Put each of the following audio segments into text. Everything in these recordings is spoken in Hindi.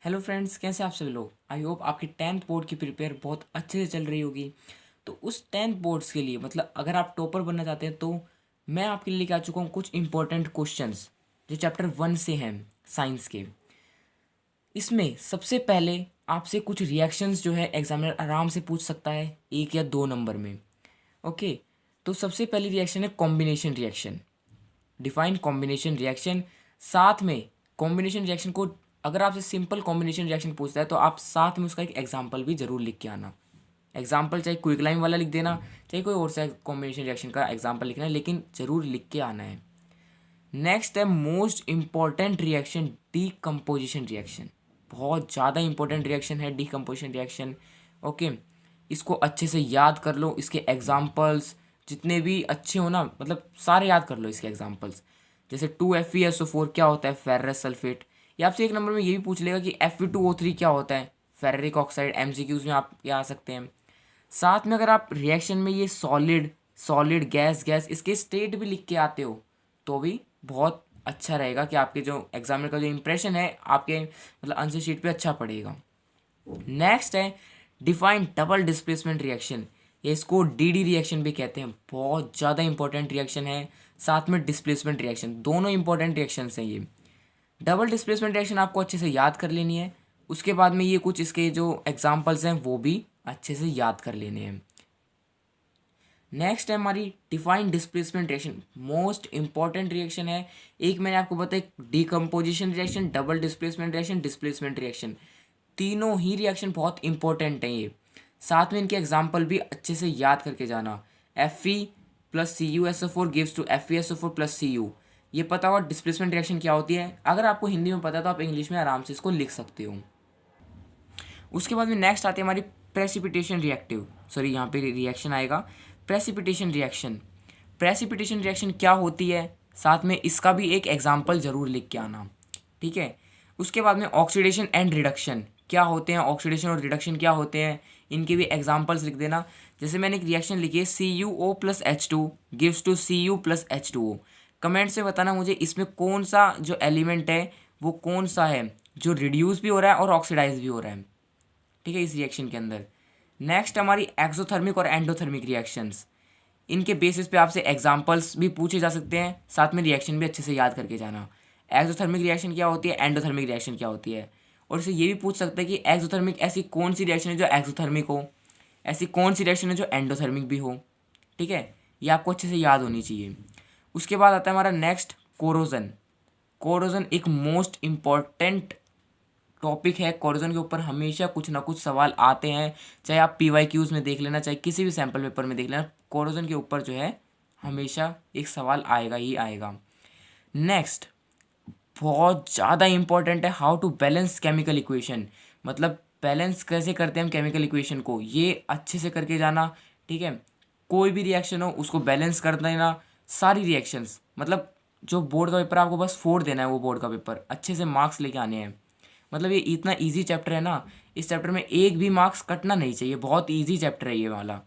हेलो फ्रेंड्स, कैसे आप सभी लोग। आई होप आपकी टेंथ बोर्ड की प्रिपेयर बहुत अच्छे से चल रही होगी। तो उस टेंथ बोर्ड्स के लिए मतलब अगर आप टॉपर बनना चाहते हैं तो मैं आपके लिए लेके आ चुका हूँ कुछ इंपॉर्टेंट क्वेश्चंस जो चैप्टर 1 से हैं साइंस के। इसमें सबसे पहले आपसे कुछ रिएक्शंस जो है एग्जामिनर आराम से पूछ सकता है 1 या 2 नंबर में। ओके, तो सबसे पहली रिएक्शन है combination reaction. Define combination reaction. साथ में कॉम्बिनेशन रिएक्शन को अगर आपसे सिंपल कॉम्बिनेशन रिएक्शन पूछता है तो आप साथ में उसका एक एग्जांपल भी जरूर लिख के आना। एग्जांपल चाहे क्विक लाइन वाला लिख देना, चाहे कोई और सा कॉम्बिनेशन रिएक्शन का एग्जांपल लिखना है, लेकिन जरूर लिख के आना है। नेक्स्ट है most important reaction, decomposition reaction. बहुत ज़्यादा इंपॉर्टेंट रिएक्शन है डीकम्पोजिशन रिएक्शन। ओके, इसको अच्छे से याद कर लो। इसके एग्जाम्पल्स जितने भी अच्छे हो ना, मतलब सारे याद कर लो इसके एग्जाम्पल्स। जैसे 2FeSO4 क्या होता है, फेरस सल्फेट। या आपसे 1 नंबर में ये भी पूछ लेगा कि Fe2O3 क्या होता है, फेरिक ऑक्साइड। MCQs में आप ये आ सकते हैं। साथ में अगर आप रिएक्शन में ये सॉलिड सॉलिड गैस गैस इसके स्टेट भी लिख के आते हो तो भी बहुत अच्छा रहेगा कि आपके जो एग्जामिनर का जो इंप्रेशन है आपके मतलब आंसर शीट पे अच्छा पड़ेगा। नेक्स्ट है डिफाइन डबल डिस्प्लेसमेंट रिएक्शन। ये इसको DD रिएक्शन भी कहते हैं। बहुत ज़्यादा इंपॉर्टेंट रिएक्शन है। साथ में डिस्प्लेसमेंट रिएक्शन, दोनों इंपॉर्टेंट रिएक्शंस हैं ये। डबल डिस्प्लेसमेंट रिएक्शन आपको अच्छे से याद कर लेनी है। उसके बाद में ये कुछ इसके जो एग्जाम्पल्स हैं वो भी अच्छे से याद कर लेने हैं। नेक्स्ट है हमारी defined displacement reaction. Most important reaction है। एक मैंने आपको बताया decomposition reaction, double displacement reaction, displacement reaction. तीनों ही रिएक्शन बहुत इंपॉर्टेंट हैं ये। साथ में इनके एग्जाम्पल भी अच्छे से याद करके जाना। Fe plus CuSO4 gives to FeSO4 plus Cu। ये पता हुआ डिस्प्लेसमेंट रिएक्शन क्या होती है। अगर आपको हिंदी में पता है तो आप इंग्लिश में आराम से इसको लिख सकते हो। उसके बाद में नेक्स्ट आती है हमारी प्रेसिपिटेशन रिएक्टिव, सॉरी यहाँ पे रिएक्शन आएगा प्रेसिपिटेशन रिएक्शन। प्रेसिपिटेशन रिएक्शन क्या होती है, साथ में इसका भी एक एग्जाम्पल जरूर लिख के आना, ठीक है। उसके बाद में ऑक्सीडेशन एंड रिडक्शन क्या होते हैं, ऑक्सीडेशन और रिडक्शन क्या होते हैं, इनके भी एग्जाम्पल्स लिख देना। जैसे मैंने एक रिएक्शन लिखी है CuO plus H2 gives to Cu plus H2O। Comment से बताना मुझे इसमें कौन सा जो एलिमेंट है वो कौन सा है जो रिड्यूस भी हो रहा है और ऑक्सीडाइज भी हो रहा है, ठीक है, इस रिएक्शन के अंदर। नेक्स्ट हमारी एक्सोथर्मिक और एंडोथर्मिक रिएक्शंस। इनके बेसिस पे आपसे एग्जांपल्स भी पूछे जा सकते हैं, साथ में रिएक्शन भी अच्छे से याद करके जाना। एक्सोथर्मिक रिएक्शन क्या होती है, एंडोथर्मिक रिएक्शन क्या होती है। और इसे ये भी पूछ सकते हैं कि एक्सोथर्मिक ऐसी कौन सी रिएक्शन है जो एक्सोथर्मिक हो, ऐसी कौन सी रिएक्शन है जो एंडोथर्मिक भी हो, ठीक है। ये आपको अच्छे से याद होनी चाहिए। उसके बाद आता है हमारा नेक्स्ट कोरोजन। कोरोजन एक मोस्ट इम्पॉर्टेंट टॉपिक है। कोरोजन के ऊपर हमेशा कुछ ना कुछ सवाल आते हैं, चाहे आप PYQs में देख लेना, चाहे किसी भी सैम्पल पेपर में देख लेना, कोरोजन के ऊपर जो है हमेशा एक सवाल आएगा ही आएगा। नेक्स्ट बहुत ज़्यादा इंपॉर्टेंट है how to balance chemical equation. मतलब बैलेंस कैसे करते हैं हम केमिकल इक्वेशन को, ये अच्छे से करके जाना, ठीक है। कोई भी रिएक्शन हो उसको बैलेंस कर देना, सारी रिएक्शंस। मतलब जो बोर्ड का पेपर आपको बस 4 देना है, वो बोर्ड का पेपर अच्छे से मार्क्स लेके आने हैं। मतलब ये इतना इजी चैप्टर है ना, इस चैप्टर में एक भी मार्क्स कटना नहीं चाहिए, बहुत इजी चैप्टर है ये वाला।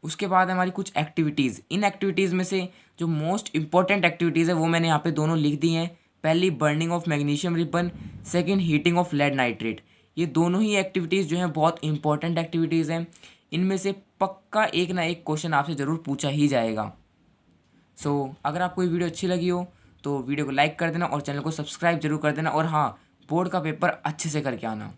उसके बाद हमारी कुछ एक्टिविटीज़। इन एक्टिविटीज़ में से जो मोस्ट इंपॉर्टेंट एक्टिविटीज़ है वो मैंने यहाँ पे दोनों लिख दी हैं। पहली burning of magnesium ribbon, second heating of lead nitrate. ये दोनों ही एक्टिविटीज़ जो हैं बहुत इंपॉर्टेंट एक्टिविटीज़ हैं। इनमें से पक्का एक ना एक क्वेश्चन आपसे ज़रूर पूछा ही जाएगा। अगर आपको ये वीडियो अच्छी लगी हो तो वीडियो को लाइक कर देना और चैनल को सब्सक्राइब जरूर कर देना। और हाँ, बोर्ड का पेपर अच्छे से करके आना।